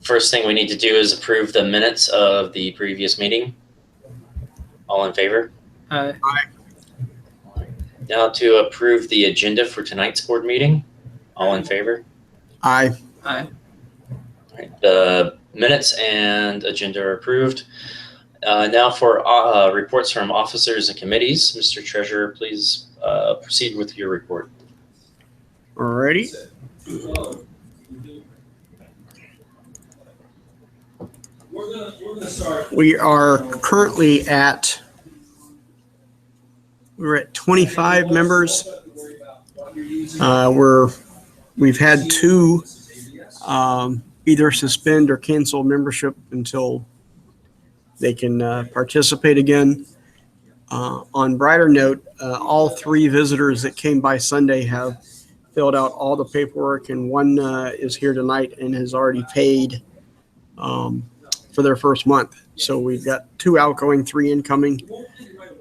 First thing we need to do is approve the minutes of the previous meeting. All in favor? Aye. Now to approve the agenda for tonight's board meeting. All in favor? Aye. Aye. All right, the minutes and agenda are approved. Now for reports from officers and committees. Mr. Treasurer, please proceed with your report. Alrighty. We are currently we're at 25 members. We've had two either suspend or cancel membership until they can participate again. On brighter note, all three visitors that came by Sunday have filled out all the paperwork, and one is here tonight and has already paid for their first month. So we've got 2 outgoing, 3 incoming.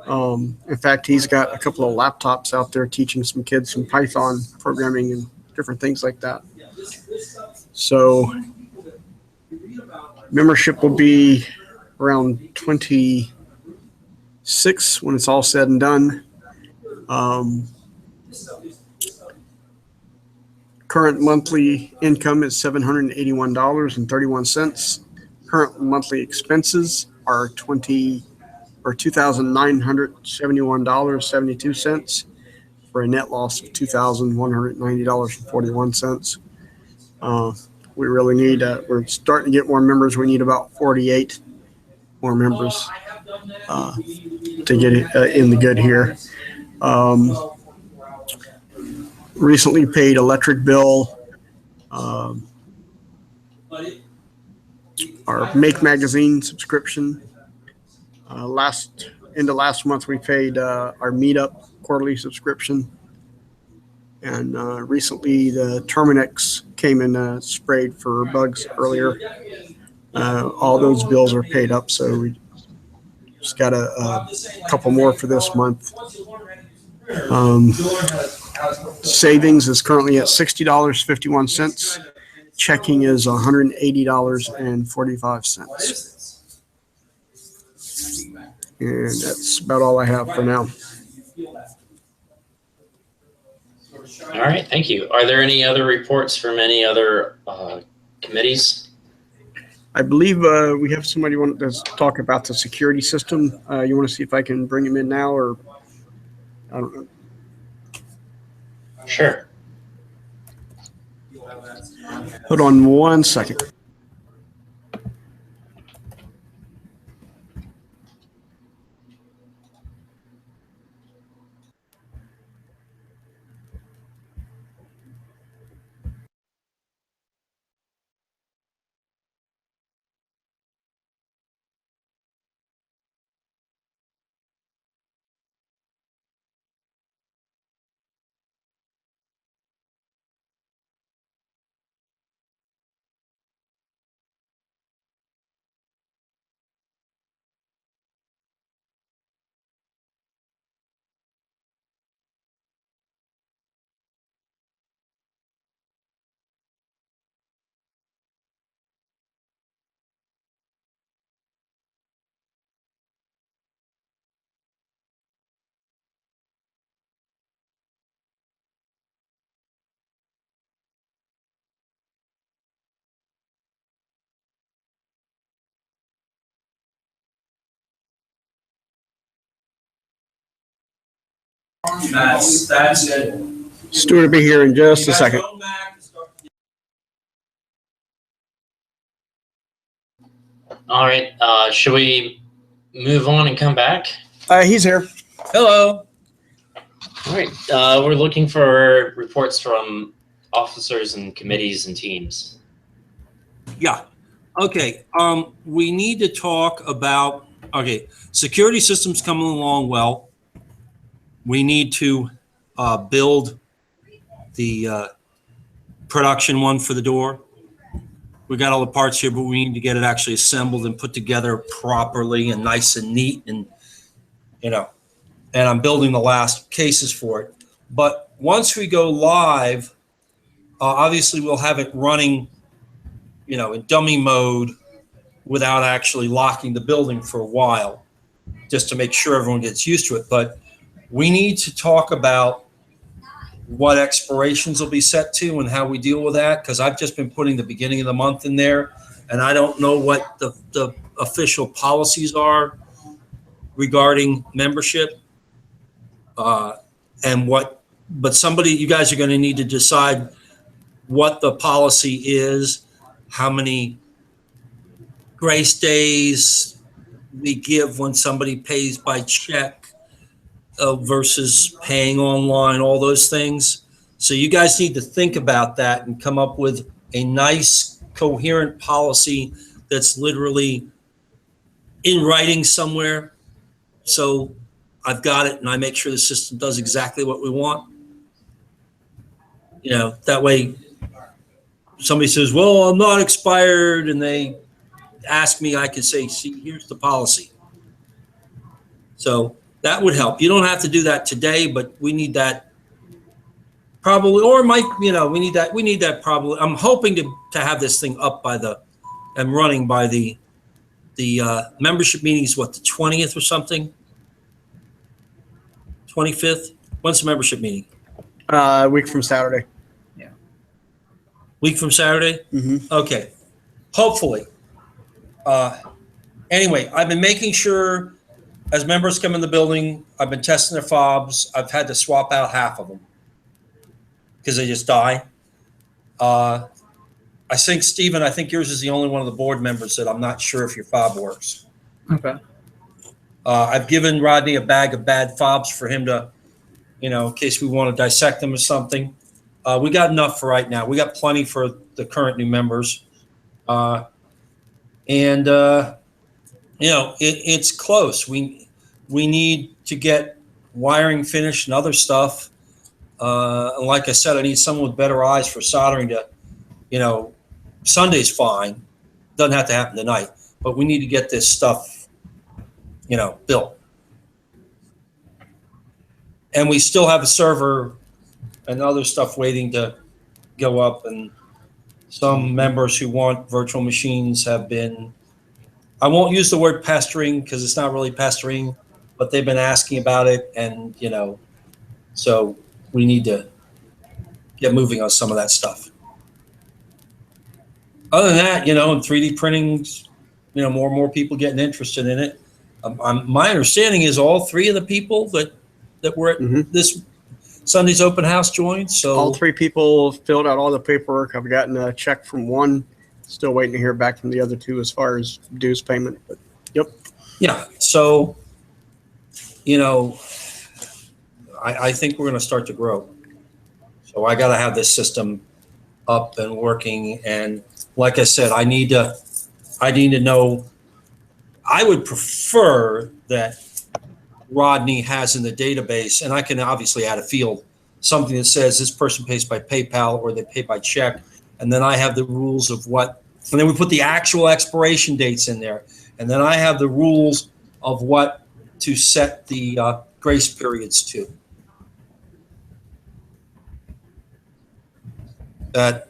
In fact, he's got a couple of laptops out there teaching some kids some Python programming and different things like that. So membership will be around 26 when it's all said and done. Current monthly income is $781.31. Current monthly expenses are $2,971.72 for a net loss of $2,190.41. We really need, we're starting to get more members. We need about 48 more members to get in the good here. Recently paid electric bill, our Make magazine subscription. End of last month, we paid our Meetup quarterly subscription. And recently, the Terminix came and sprayed for bugs earlier. All those bills are paid up, so we just got a couple more for this month. Savings is currently at $60.51. Checking is $180.45. And that's about all I have for now. All right, thank you. Are there any other reports from any other committees? I believe we have somebody who wants to talk about the security system. You want to see if I can bring him in now, or I don't know. Sure. Hold on one second. That's it. Stuart will be here in just a second. All right, should we move on and come back? He's here. Hello. All right, we're looking for reports from officers and committees and teams. Yeah. Okay. We need to talk about, security systems coming along well. We need to build the production one for the door. We got all the parts here, but we need to get it actually assembled and put together properly and nice and neat, and and I'm building the last cases for it. But once we go live, obviously we'll have it running in dummy mode without actually locking the building for a while, just to make sure everyone gets used to it. But we need to talk about what expirations will be set to and how we deal with that, because I've just been putting the beginning of the month in there, and I don't know what the official policies are regarding membership. But you guys are going to need to decide what the policy is, how many grace days we give when somebody pays by check versus paying online, all those things. So you guys need to think about that and come up with a nice, coherent policy that's literally in writing somewhere. So I've got it and I make sure the system does exactly what we want. That way somebody says, well, I'm not expired, and they ask me, I can say, see, here's the policy. So that would help. You don't have to do that today, but we need that probably, or Mike, we need that probably. I'm hoping to have this thing up and running by the membership meeting is what, the 20th or something? 25th? When's the membership meeting? A week from Saturday. Week from Saturday? Mm-hmm. Okay. Hopefully. Anyway, I've been making sure as members come in the building, I've been testing their fobs. I've had to swap out half of them because they just die. I think, Stephen, yours is the only one of the board members that I'm not sure if your fob works. Okay. I've given Rodney a bag of bad fobs for him to, in case we want to dissect them or something. We got enough for right now. We got plenty for the current new members. It's close. We need to get wiring finished and other stuff. And like I said, I need someone with better eyes for soldering to, Sunday's fine. Doesn't have to happen tonight, but we need to get this stuff, built. And we still have a server and other stuff waiting to go up, and some members who want virtual machines have been, I won't use the word pestering because it's not really pestering, but they've been asking about it, and so we need to get moving on some of that stuff. Other than that, in 3D printing, more and more people getting interested in it. My understanding is all three of the people that were at this Sunday's open house joined. So all three people filled out all the paperwork. I've gotten a check from one. Still waiting to hear back from the other two as far as dues payment. But yep. Yeah. So, I think we're going to start to grow. So I got to have this system up and working. And like I said, I need to know. I would prefer that Rodney has in the database, and I can obviously add a field, something that says this person pays by PayPal or they pay by check. And then I have the rules of and then we put the actual expiration dates in there. And then I have the rules of what to set the grace periods to. That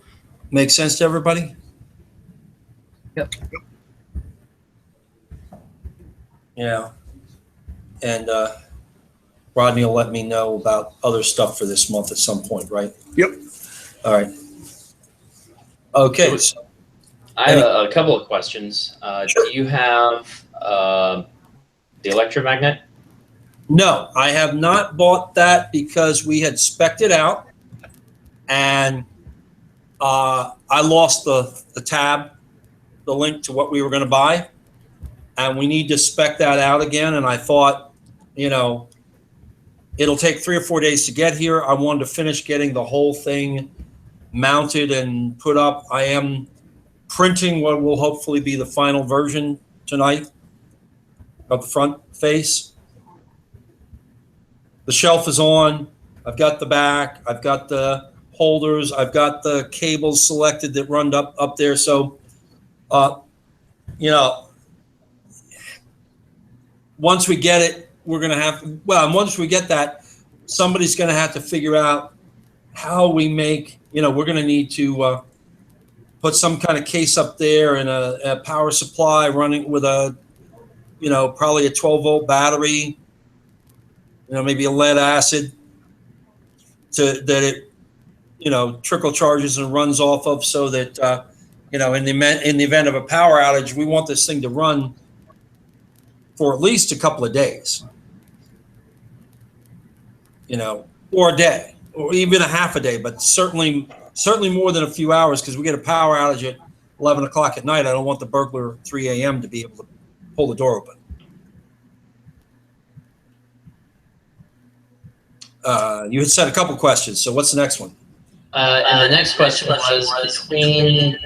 makes sense to everybody? Yep. Yeah. And Rodney will let me know about other stuff for this month at some point, right? Yep. All right. Okay. So I have a couple of questions. Sure. Do you have the electromagnet? no, I have not bought that because we had spec'd it out, and I lost the tab, the link to what we were going to buy, and we need to spec that out again. And I thought, it'll take 3 or 4 days to get here. I wanted to finish getting the whole thing mounted and put up. I am printing what will hopefully be the final version tonight of the front face. The shelf is on. I've got the back. I've got the holders. I've got the cables selected that run up there. So, once we get it, we're going to have, and once we get that, somebody's going to have to figure out how we make, we're going to need to put some kind of case up there and a power supply running with a, probably a 12-volt battery, maybe a lead acid that it, trickle charges and runs off of, so that, in the event of a power outage, we want this thing to run for at least a couple of days, or a day, or even a half a day, but certainly more than a few hours, because we get a power outage at 11 o'clock at night. I don't want the burglar at 3 a.m. to be able to pull the door open. You had said a couple questions, so what's the next one? And the next question was, between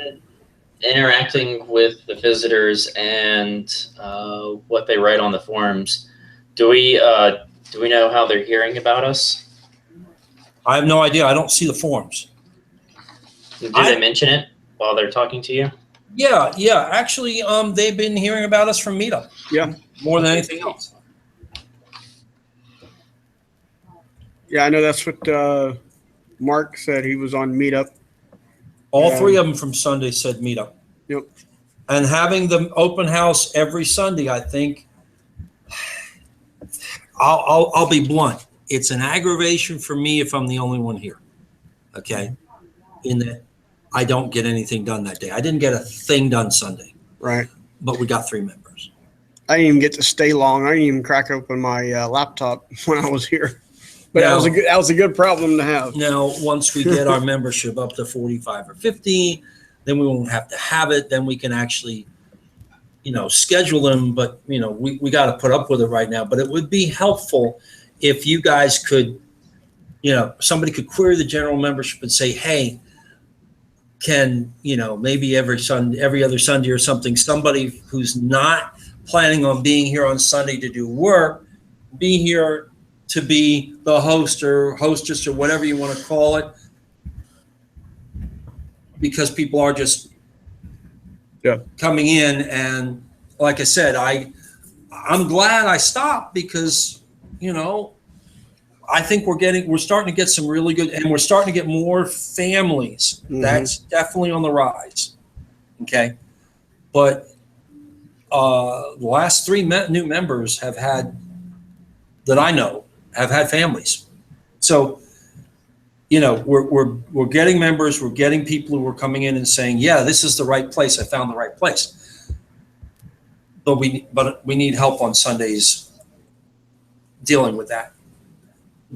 interacting with the visitors and what they write on the forums, do we know how they're hearing about us? I have no idea. I don't see the forums. Do they mention it while they're talking to you? Yeah. Actually, they've been hearing about us from Meetup. Yeah. More than anything else. Yeah, I know that's what Mark said. He was on Meetup. All three of them from Sunday said Meetup. Yep. And having the open house every Sunday, I think, I'll be blunt. It's an aggravation for me if I'm the only one here. Okay. In that I don't get anything done that day. I didn't get a thing done Sunday. Right. But we got 3 members. I didn't even get to stay long. I didn't even crack open my laptop when I was here. But Now, that was a good problem to have. Now, once we get our membership up to 45 or 50, then we won't have to have it. Then we can actually, schedule them. But, we got to put up with it right now. But it would be helpful if you guys could, somebody could query the general membership and say, hey, can, maybe every other Sunday or something, somebody who's not planning on being here on Sunday to do work, be here to be the host or hostess or whatever you want to call it, because people are just coming in. And like I said, I'm glad I stopped, because, I think we're starting to get some really good, and we're starting to get more families. Mm-hmm. That's definitely on the rise. Okay. But the last 3 new members have had families. So, we're getting members, we're getting people who are coming in and saying, yeah, this is the right place. I found the right place. But we need help on Sundays dealing with that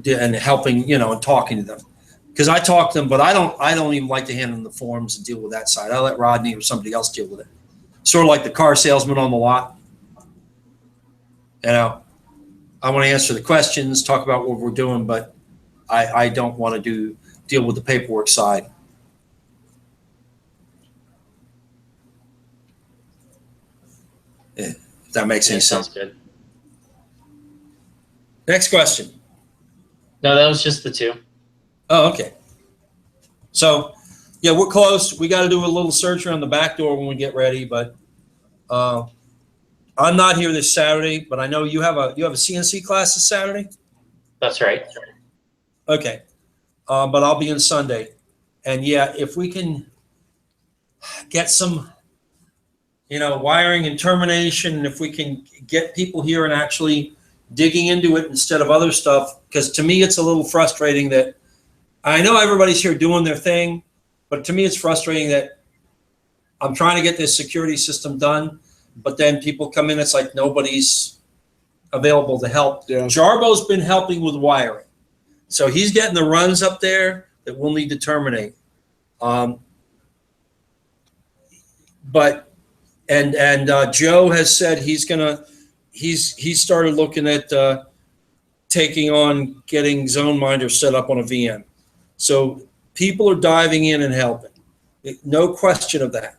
and helping, and talking to them. Because I talk to them, but I don't even like to hand them the forms and deal with that side. I let Rodney or somebody else deal with it. Sort of like the car salesman on the lot. I want to answer the questions, talk about what we're doing, but I don't want to deal with the paperwork side. If that makes any sense. Sounds good. Next question. No, that was just the 2. Oh, okay. So, yeah, we're close. We got to do a little search around the back door when we get ready, but I'm not here this Saturday, but I know you have a CNC class this Saturday? That's right. Okay. But I'll be in Sunday. And yeah, if we can get some, wiring and termination, if we can get people here and actually digging into it instead of other stuff, because to me it's a little frustrating that I know everybody's here doing their thing, but to me it's frustrating that I'm trying to get this security system done, but then people come in, it's like nobody's available to help. Yeah. Jarbo's been helping with wiring. So he's getting the runs up there that we'll need to terminate. But Joe has said he's started looking at taking on getting ZoneMinder set up on a VM. So people are diving in and helping. No question of that.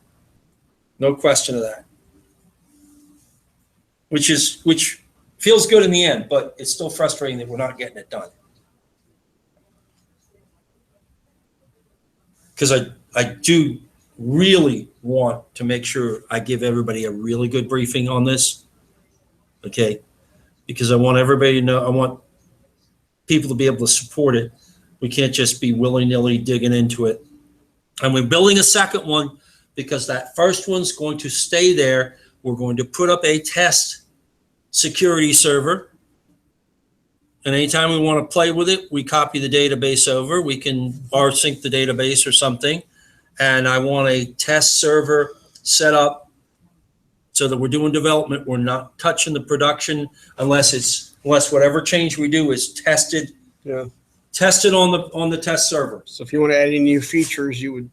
No question of that. Which feels good in the end, but it's still frustrating that we're not getting it done. Because I do really want to make sure I give everybody a really good briefing on this. Okay? Because I want everybody to know, I want people to be able to support it. We can't just be willy-nilly digging into it. And we're building a second one because that first one's going to stay there. We're going to put up a test security server. And anytime we want to play with it, we copy the database over. We can rsync the database or something. And I want a test server set up so that we're doing development. We're not touching the production unless whatever change we do is tested. Yeah. Tested on the test server. So if you want to add any new features, you would.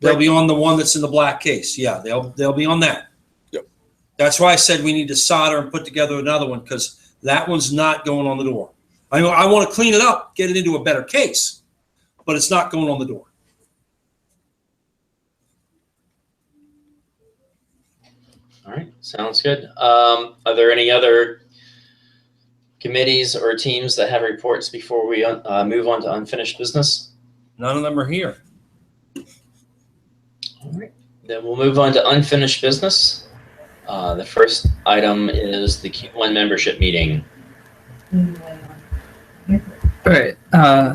They'll be on the one that's in the black case. Yeah, they'll be on that. Yep. That's why I said we need to solder and put together another one, because that one's not going on the door. I want to clean it up, get it into a better case, but it's not going on the door. All right, sounds good. Are there any other committees or teams that have reports before we move on to unfinished business? None of them are here. All right, then we'll move on to unfinished business. The first item is the Q1 membership meeting. All right.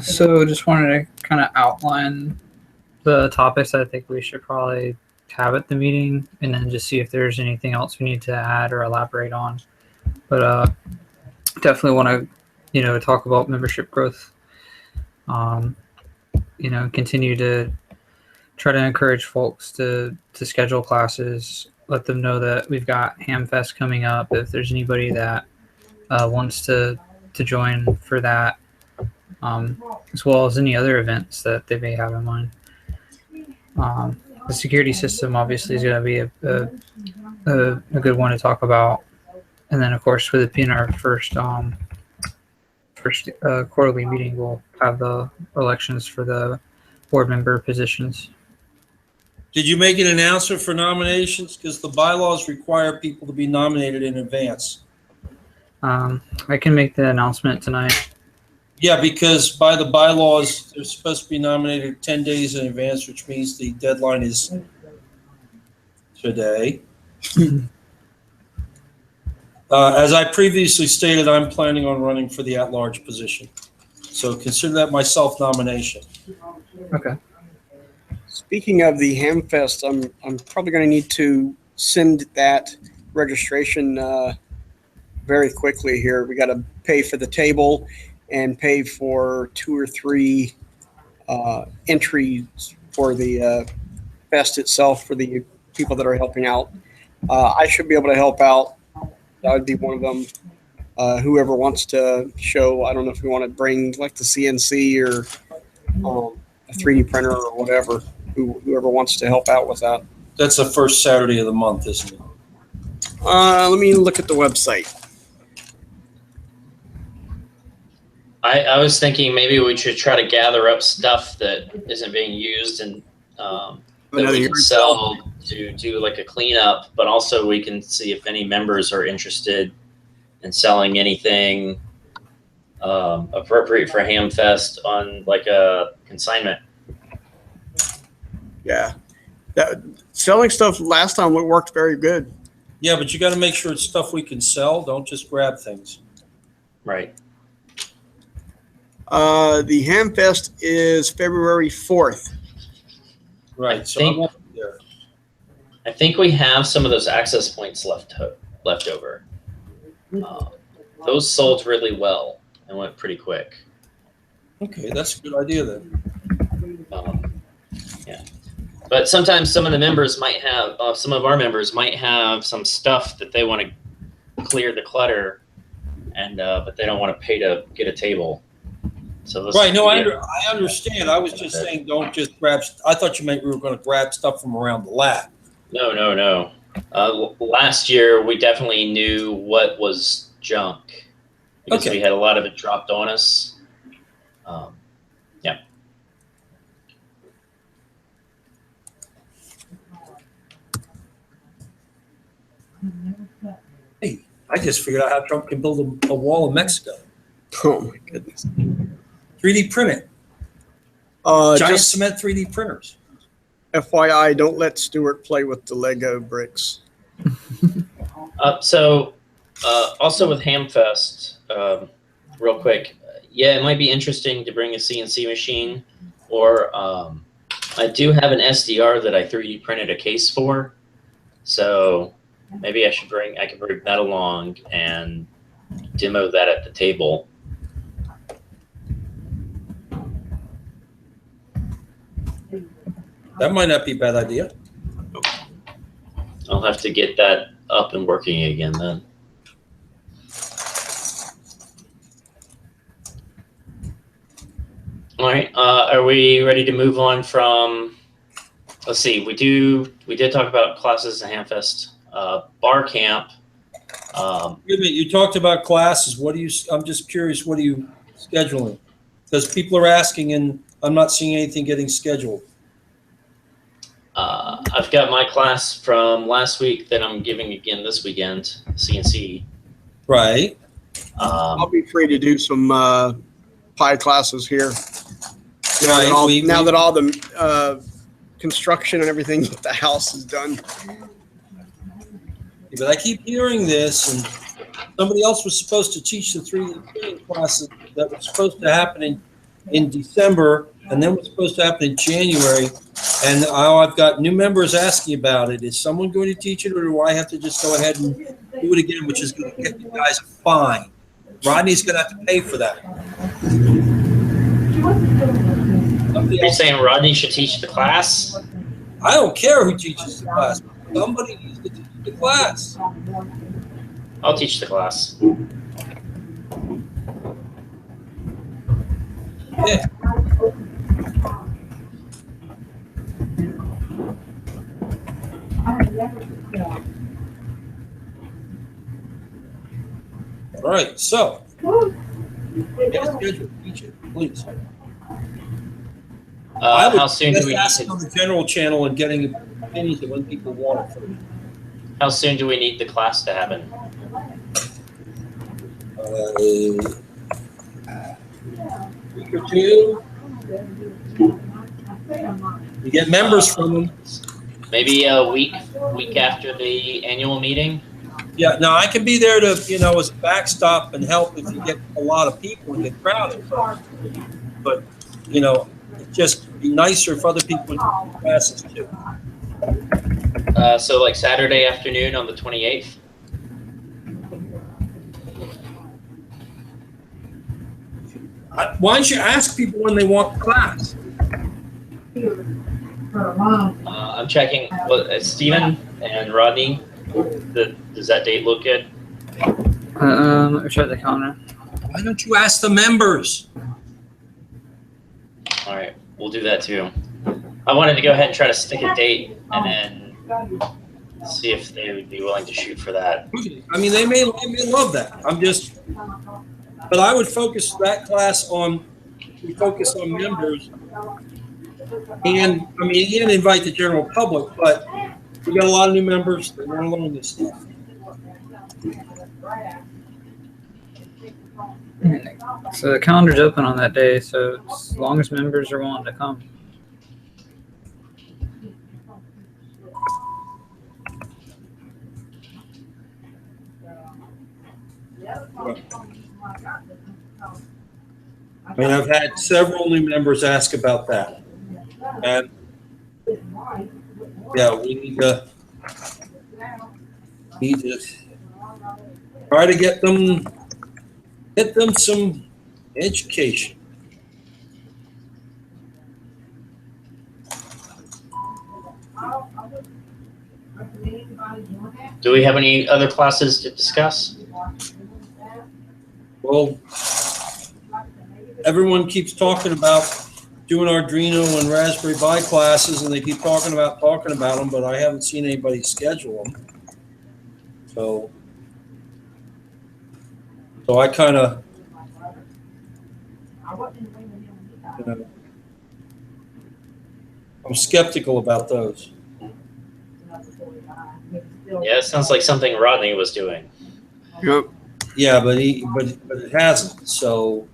So just wanted to kind of outline the topics I think we should probably have at the meeting, and then just see if there's anything else we need to add or elaborate on. But definitely want to, talk about membership growth. Continue to try to encourage folks to schedule classes. Let them know that we've got Hamfest coming up. If there's anybody that wants to join for that, as well as any other events that they may have in mind. The security system obviously is going to be a good one to talk about. And then, of course, with it being our first quarterly meeting, we'll have the elections for the board member positions. Did you make an announcement for nominations? Because the bylaws require people to be nominated in advance. I can make the announcement tonight. Yeah, because by the bylaws, they're supposed to be nominated 10 days in advance, which means the deadline is today. As I previously stated, I'm planning on running for the at-large position. So consider that my self-nomination. Okay. Speaking of the Hamfest, I'm probably going to need to send that registration very quickly here. We got to pay for the table and pay for 2 or 3 entries for the fest itself for the people that are helping out. I should be able to help out. That would be one of them. Whoever wants to show, I don't know if we want to bring like the CNC or a 3D printer or whatever. Whoever wants to help out with that. That's the first Saturday of the month, isn't it? Let me look at the website. I was thinking maybe we should try to gather up stuff that isn't being used and that we can sell to do like a cleanup, but also we can see if any members are interested in selling anything appropriate for Hamfest on like a consignment. Yeah, that selling stuff last time worked very good. Yeah, but you got to make sure it's stuff we can sell. Don't just grab things. Right. The Hamfest is February 4th. Right. So think- I won't be there. I think we have some of those access points left over. Those sold really well and went pretty quick. Okay, that's a good idea then. Yeah, but sometimes some of the members might have, some of our members might have some stuff that they want to clear the clutter, and but they don't want to pay to get a table. So Right. No, I understand. I was just saying, don't just grab. I thought you meant we were going to grab stuff from around the lab. No. Last year we definitely knew what was junk because we had a lot of it dropped on us. Yeah. Hey, I just figured out how Trump can build a wall in Mexico. Oh my goodness. 3D print it. Giant Just cement 3D printers. FYI, don't let Stuart play with the Lego bricks. So also with Hamfest, real quick, yeah, it might be interesting to bring a CNC machine or I do have an SDR that I 3D printed a case for, so maybe I can bring that along and demo that at the table. That might not be a bad idea. I'll have to get that up and working again then. All right, are we ready to move on from, let's see, we did talk about classes at Hamfest, bar camp. Wait a minute, you talked about classes. I'm just curious, what are you scheduling? Because people are asking and I'm not seeing anything getting scheduled. I've got my class from last week that I'm giving again this weekend, CNC. Right. I'll be free to do some PI classes here. Now Right. that all the construction and everything at the house is done. But I keep hearing this, and somebody else was supposed to teach the 3D printing classes that was supposed to happen in December, and then was supposed to happen in January. And I've got new members asking about it. Is someone going to teach it, or do I have to just go ahead and do it again, which is going to get you guys a fine? Rodney's going to have to pay for that. You're saying Rodney should teach the class? I don't care who teaches the class. Somebody needs to teach the class. I'll teach the class. Yeah. All right, so get a schedule, teach it, please. How soon do we need ask on the general channel and getting opinions of when people want it. How soon do we need the class to happen? Week or two. You get members from them. Maybe a week after the annual meeting. Yeah, now I can be there to, as a backstop and help if you get a lot of people and get crowded. But it'd just be nicer if other people would do classes too. So like Saturday afternoon on the 28th. Why don't you ask people when they want the class? I'm checking. Steven and Rodney, does that date look good? Let me check the calendar. Why don't you ask the members? All right, we'll do that too. I wanted to go ahead and try to stick a date and then see if they would be willing to shoot for that. I mean, they may love that. But I would focus that class on members. And I mean, you can invite the general public, but we got a lot of new members that want to learn this stuff. So the calendar's open on that day, so as long as members are willing to come. I mean, I've had several new members ask about that. And yeah, we need to try to get them some education. Do we have any other classes to discuss? Well, everyone keeps talking about doing Arduino and Raspberry Pi classes, and they keep talking about them, but I haven't seen anybody schedule them. So I kind of, I'm skeptical about those. Yeah, it sounds like something Rodney was doing. Yep. Yeah, but it hasn't. So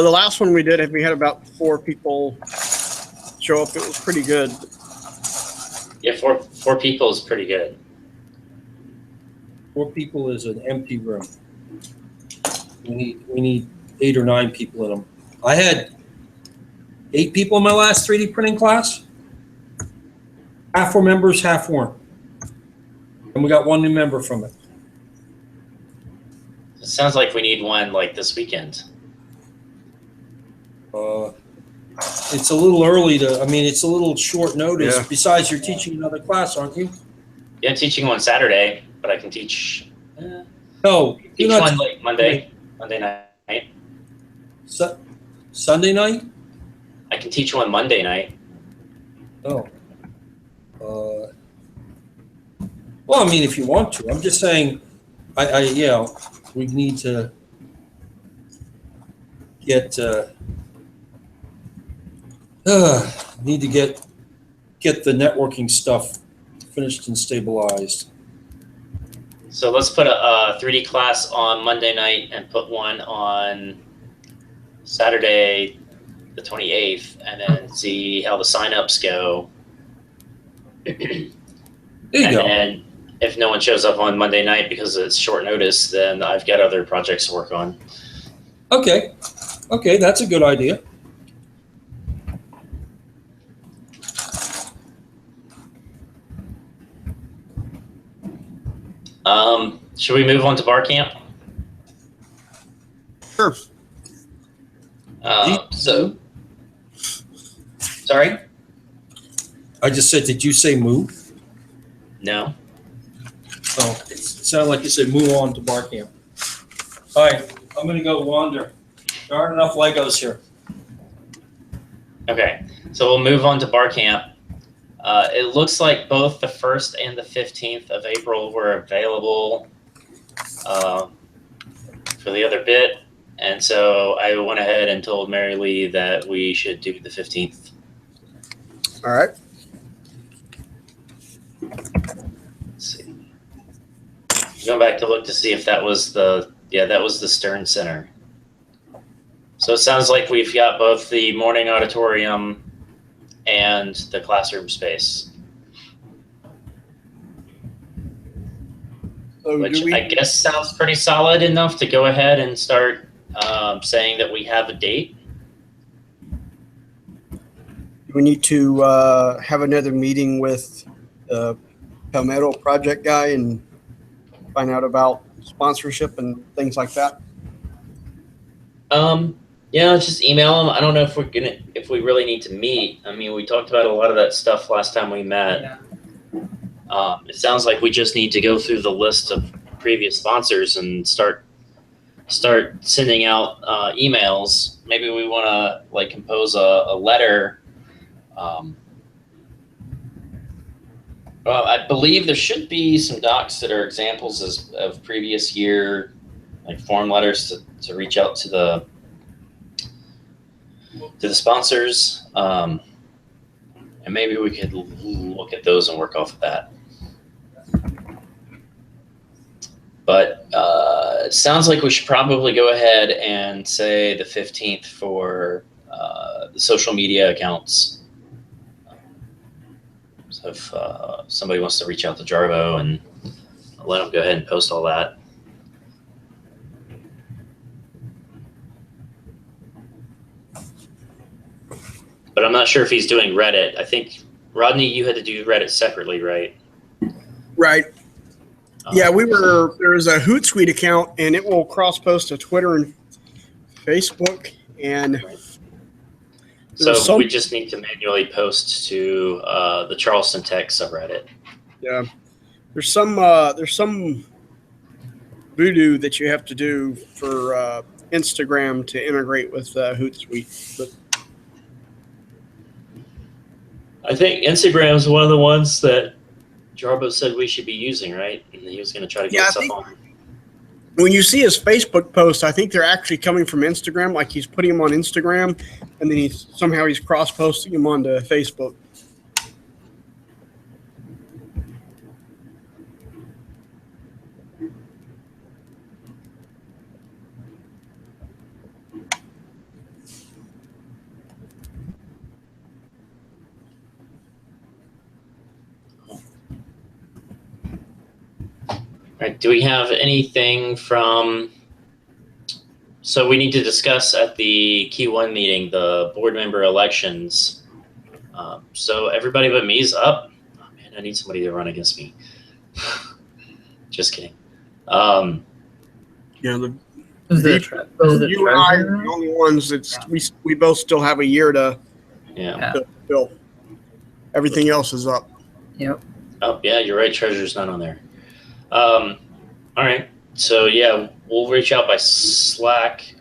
The last one we did, we had about 4 people show up. It was pretty good. Yeah, four people is pretty good. 4 people is an empty room. We need 8 or 9 people in them. I had 8 people in my last 3D printing class. Half were members, half weren't. And we got 1 new member from it. It sounds like we need one like this weekend. It's a little early to, I mean, it's a little short notice. Yeah. Besides, you're teaching another class, aren't you? Yeah, I'm teaching one Saturday, but I can teach. No, Teach you're not. one like Monday night. Sunday night? I can teach one Monday night. Oh. Well, I mean, if you want to, I'm just saying, yeah, we need to get, need to get the networking stuff finished and stabilized. So let's put a 3D class on Monday night and put one on Saturday, the 28th, and then see how the signups go. There you go. And if no one shows up on Monday night because it's short notice, then I've got other projects to work on. Okay. Okay, that's a good idea. Should we move on to bar camp? Sure. Sorry? I just said, did you say move? No. Oh, it sounded like you said move on to bar camp. All right, I'm gonna go wander. There aren't enough Legos here. Okay, so we'll move on to bar camp. It looks like both the 1st and the 15th of April were available for the other bit. And so I went ahead and told Mary Lee that we should do the 15th. All right. Let's see. Going back to look to see if that was that was the Stern Center. So it sounds like we've got both the morning auditorium and the classroom space. So Which do we, I guess sounds pretty solid enough to go ahead and start saying that we have a date. do we need to have another meeting with the Palmetto project guy and find out about sponsorship and things like that? Yeah, just email them. I don't know if we really need to meet. I mean, we talked about a lot of that stuff last time we met. Yeah. It sounds like we just need to go through the list of previous sponsors and start sending out emails. Maybe we want to like compose a letter. Well, I believe there should be some docs that are examples of previous year, like form letters to reach out to the sponsors. And maybe we could look at those and work off of that. But it sounds like we should probably go ahead and say the 15th for the social media accounts. So if somebody wants to reach out to Jarbo and let them go ahead and post all that. But I'm not sure if he's doing Reddit. I think, Rodney, you had to do Reddit separately, right? Right. Yeah, there's a Hootsuite account and it will cross post to Twitter and Facebook. And so we just need to manually post to the Charleston Tech subreddit. Yeah, there's some voodoo that you have to do for Instagram to integrate with Hootsuite. But I think Instagram is one of the ones that Jarbo said we should be using, right? And he was going to try to get stuff on. When you see his Facebook posts, I think they're actually coming from Instagram. Like he's putting them on Instagram, and then he's cross-posting them onto Facebook. All right, do we have anything from So we need to discuss at the Q1 meeting the board member elections. So everybody but me is up. Oh man, I need somebody to run against me. Just kidding. Yeah, Is the you and I are treasurer? the only ones that's, we both still have a year to Yeah. fill. Everything else is up. Yep. Oh yeah, you're right. Treasurer's not on there. All right. So yeah, we'll reach out by Slack.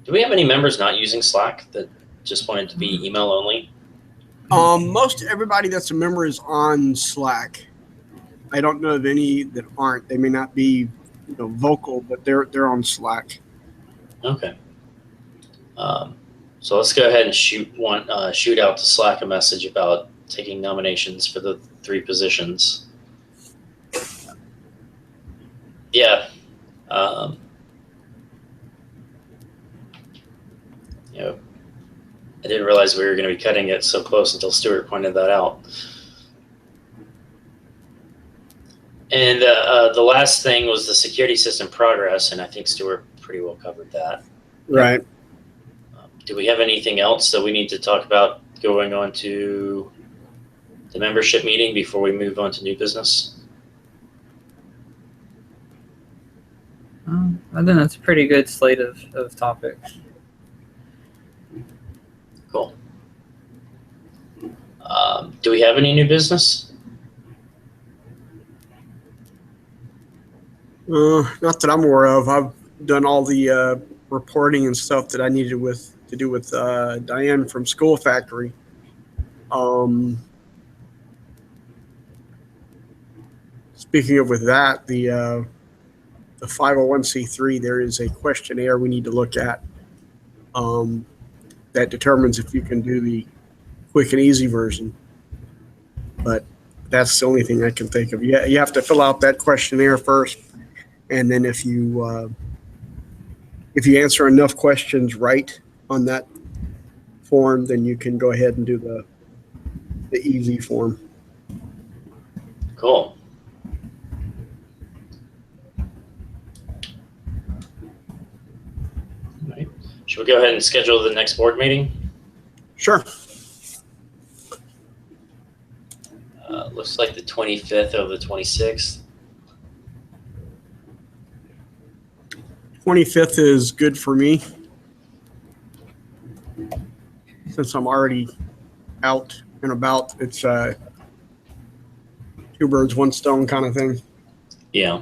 Do we have any members not using Slack that just wanted to be email only? Most everybody that's a member is on Slack. I don't know of any that aren't. They may not be, vocal, but they're on Slack. Okay. So let's go ahead and shoot out to Slack a message about taking nominations for the 3 positions. Yeah. I didn't realize we were going to be cutting it so close until Stuart pointed that out. And the last thing was the security system progress, and I think Stuart pretty well covered that. Right. Do we have anything else that we need to talk about going on to the membership meeting before we move on to new business? I think that's a pretty good slate of topics. Cool. Do we have any new business? Not that I'm aware of. I've done all the reporting and stuff that I needed to do with Diane from School Factory. Speaking of with that, the 501c3, there is a questionnaire we need to look at that determines if you can do the quick and easy version. But that's the only thing I can think of. You have to fill out that questionnaire first, and then if you answer enough questions right on that form, then you can go ahead and do the easy form. Cool. All right. Should we go ahead and schedule the next board meeting? Sure. Looks like the 25th or the 26th. 25th is good for me, since I'm already out and about. It's 2 birds, 1 stone kind of thing. Yeah.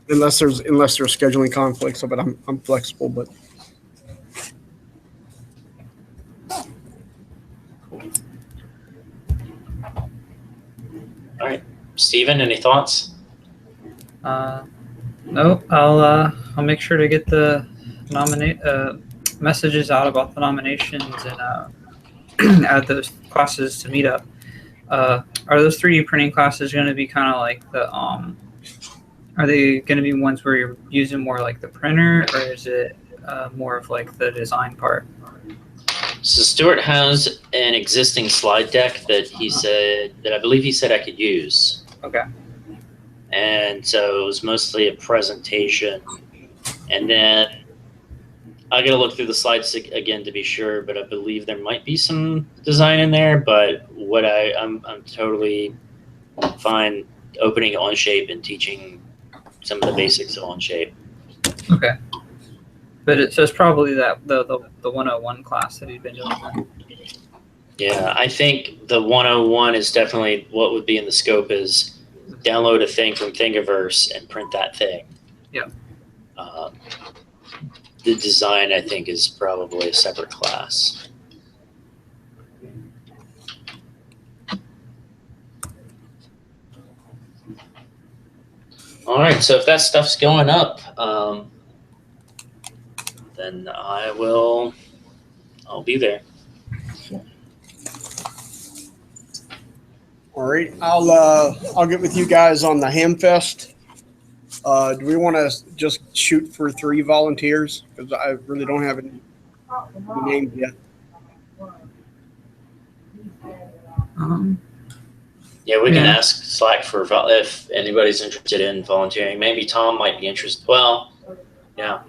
Unless there's scheduling conflicts, but I'm flexible. But All right. Steven, any thoughts? Nope. I'll make sure to get the messages out about the nominations and add those classes to meet up. Are those 3D printing classes going to be kind of like the are they going to be ones where you're using more like the printer, or is it more of like the design part? So Stuart has an existing slide deck that I believe he said I could use. Okay. And so it was mostly a presentation. And then I got to look through the slides again to be sure, but I believe there might be some design in there. But I'm totally fine opening Onshape and teaching some of the basics of Onshape. Okay. But it's probably that the 101 class that he'd been doing. Then. Yeah, I think the 101 is definitely what would be in the scope is download a thing from Thingiverse and print that thing. Yeah. The design, I think, is probably a separate class. All right, so if that stuff's going up, then I'll be there. all right, I'll get with you guys on the Hamfest. Do we want to just shoot for 3 volunteers? Because I really don't have any names yet. Yeah, we can ask Slack for if anybody's interested in volunteering. Maybe Tom might be interested. Well, yeah.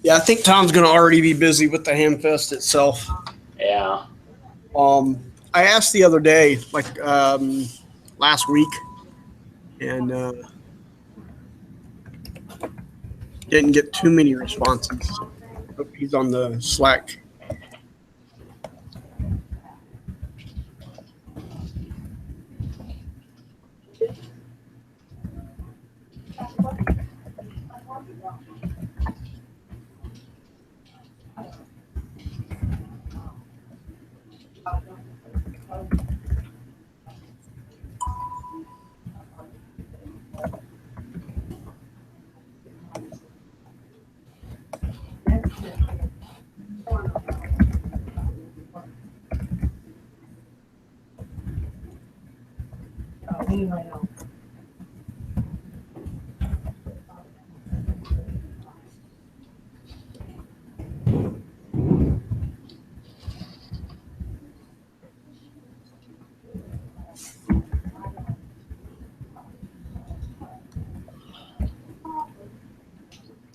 Yeah, I think Tom's going to already be busy with the Hamfest itself. Yeah. I asked the other day, like last week, and didn't get too many responses. Hope he's on the Slack.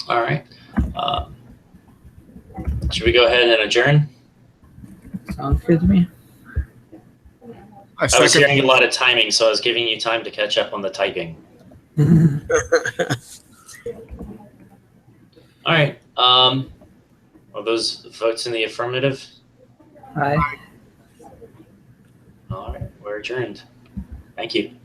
All right. Should we go ahead and adjourn? Sounds good to me. I I was second. hearing a lot of timing, so I was giving you time to catch up on the typing. All right. Are those votes in the affirmative? Aye. All right. We're adjourned. Thank you.